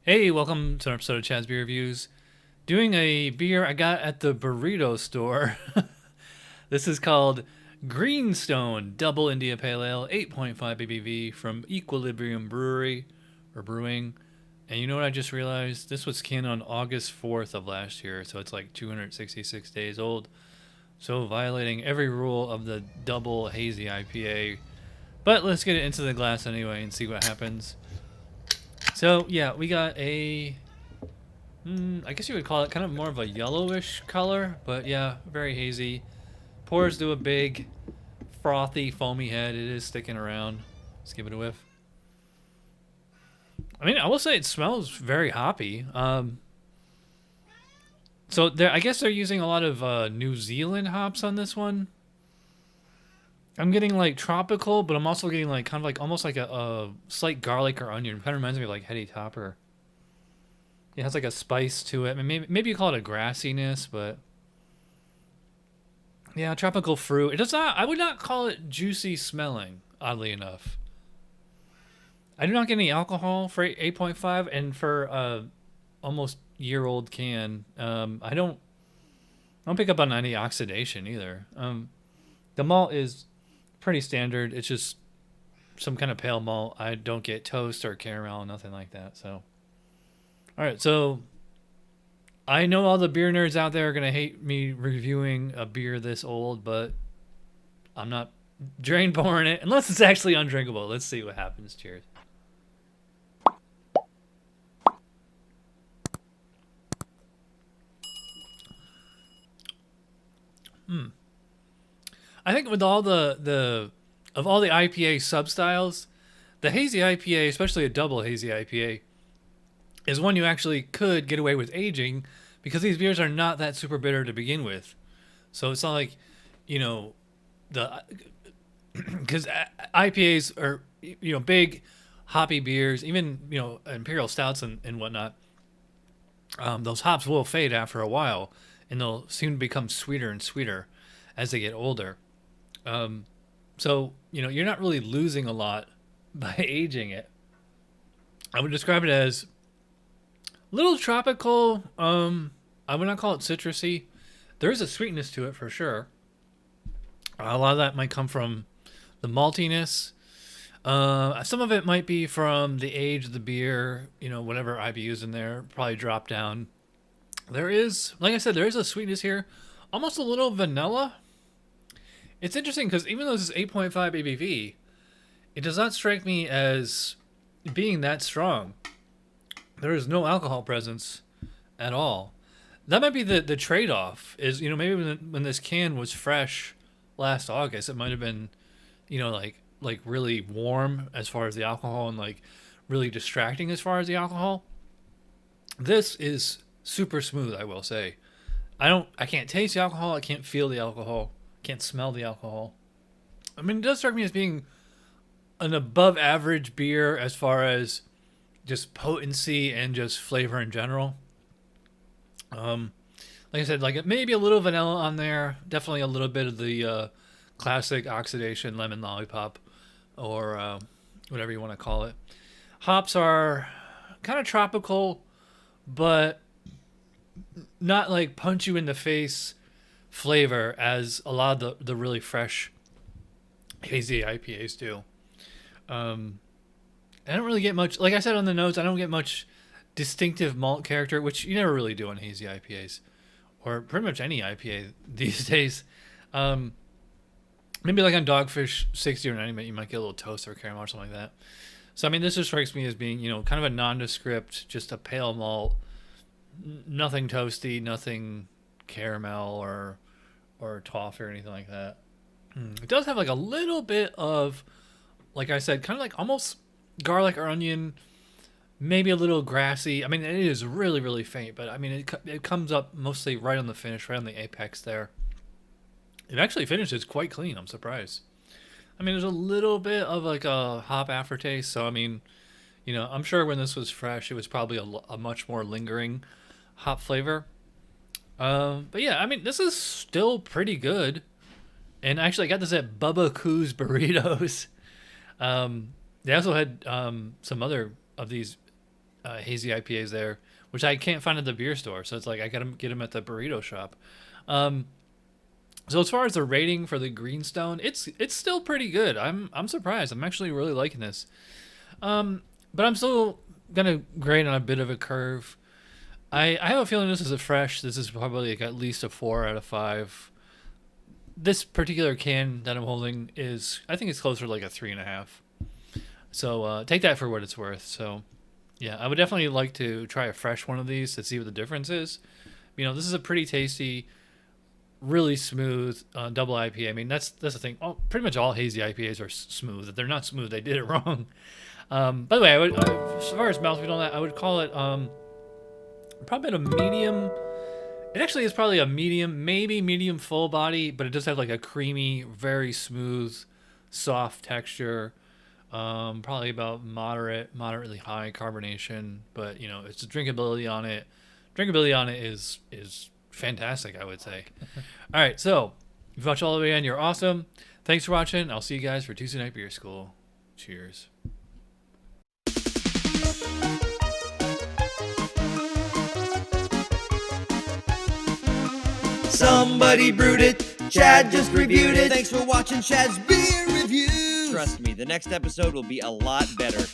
Hey, welcome to an episode of Chad's Beer Reviews. Doing a beer I got at the burrito store. This is called Greenstone Double India Pale Ale, 8.5 ABV from Equilibrium Brewery or Brewing. And you know what I just realized? This was canned on August 4th of last year, so it's like 266 days old. So violating every rule of the double hazy IPA. But let's get it into the glass anyway and see what happens. So yeah, we got a, I guess you would call it kind of more of a yellowish color, but yeah, very hazy. Pours to a big, frothy, foamy head. It is sticking around. Let's give it a whiff. I mean, I will say it smells very hoppy. So I guess they're using a lot of New Zealand hops on this one. I'm getting like tropical, but I'm also getting like kind of like almost like a slight garlic or onion. It kind of reminds me of like Heady Topper. It has like a spice to it. I mean, maybe you call it a grassiness, but yeah, tropical fruit. It does not. I would not call it juicy smelling. Oddly enough, I do not get any alcohol for 8.5, and for almost year-old can, I don't pick up on any oxidation either. The malt is pretty standard. It's just some kind of pale malt. I don't get toast or caramel, nothing like that. So, all right. So I know all the beer nerds out there are gonna hate me reviewing a beer this old, but I'm not drain pouring it unless it's actually undrinkable. Let's see what happens. Cheers. I think with all the of all the IPA substyles, the hazy IPA, especially a double hazy IPA, is one you actually could get away with aging because these beers are not that super bitter to begin with. So it's not like, you know, the because IPAs are big hoppy beers, even imperial stouts and whatnot. Those hops will fade after a while, and they'll soon become sweeter and sweeter as they get older. So you're not really losing a lot by aging it. I would describe it as little tropical. I would not call it citrusy. There is a sweetness to it for sure. A lot of that might come from the maltiness. Some of it might be from the age of the beer. Whatever IBU's in there probably drop down. There is, like I said, there is a sweetness here, almost a little vanilla. It's interesting because even though this is 8.5 ABV, it does not strike me as being that strong. There is no alcohol presence at all. That might be the trade off. Is maybe when this can was fresh last August, it might have been like really warm as far as the alcohol and like really distracting as far as the alcohol. This is super smooth, I will say. I can't taste the alcohol. I can't feel the alcohol. Can't smell the alcohol. I mean, it does strike me as being an above average beer as far as just potency and just flavor in general. Like I said, like maybe a little vanilla on there. Definitely a little bit of the classic oxidation lemon lollipop, or whatever you want to call it. Hops are kind of tropical, but not like punch you in the face flavor as a lot of the really fresh hazy IPAs do. I don't really get much, like I said on the notes, I don't get much distinctive malt character, which you never really do on hazy IPAs, or pretty much any IPA these days. Um, Maybe like on Dogfish 60 or 90, you might get a little toast or caramel or something like that. So I mean, this just strikes me as being kind of a nondescript, just a pale malt, nothing toasty, nothing caramel or toffee or anything like that. It does have like a little bit of, like I said, kind of like almost garlic or onion, maybe a little grassy. I mean, it is really, really faint, but I mean, it comes up mostly right on the finish, right on the apex there. It actually finishes quite clean. I'm surprised. I mean, there's a little bit of like a hop aftertaste. So, I mean, I'm sure when this was fresh, it was probably a much more lingering hop flavor. But yeah, I mean, this is still pretty good. And actually, I got this at Bubba Coo's Burritos. They also had some other of these hazy IPAs there, which I can't find at the beer store. So it's like I gotta get them at the burrito shop. So as far as the rating for the Greenstone, it's still pretty good. I'm surprised. I'm actually really liking this. But I'm still gonna grade on a bit of a curve. I have a feeling this is a fresh. This is probably like at least a 4 out of 5. This particular can that I'm holding is, I think it's closer to like a 3.5. So take that for what it's worth. So yeah, I would definitely like to try a fresh one of these to see what the difference is. You know, this is a pretty tasty, really smooth double IPA. I mean, that's the thing. Pretty much all hazy IPAs are smooth. If they're not smooth, they did it wrong. By the way, as far as mouthfeel on that, I would call it probably at a medium. It actually is probably a medium, maybe medium full body, but it does have like a creamy, very smooth, soft texture. Probably about moderately high carbonation, but you know, it's the drinkability on it. Drinkability on it is fantastic, I would say. All right, so if you watch all the way in, you're awesome. Thanks for watching. I'll see you guys for Tuesday Night Beer School. Cheers. Somebody brewed it. Chad just reviewed it. Thanks for watching Chad's Beer Review. Trust me, the next episode will be a lot better.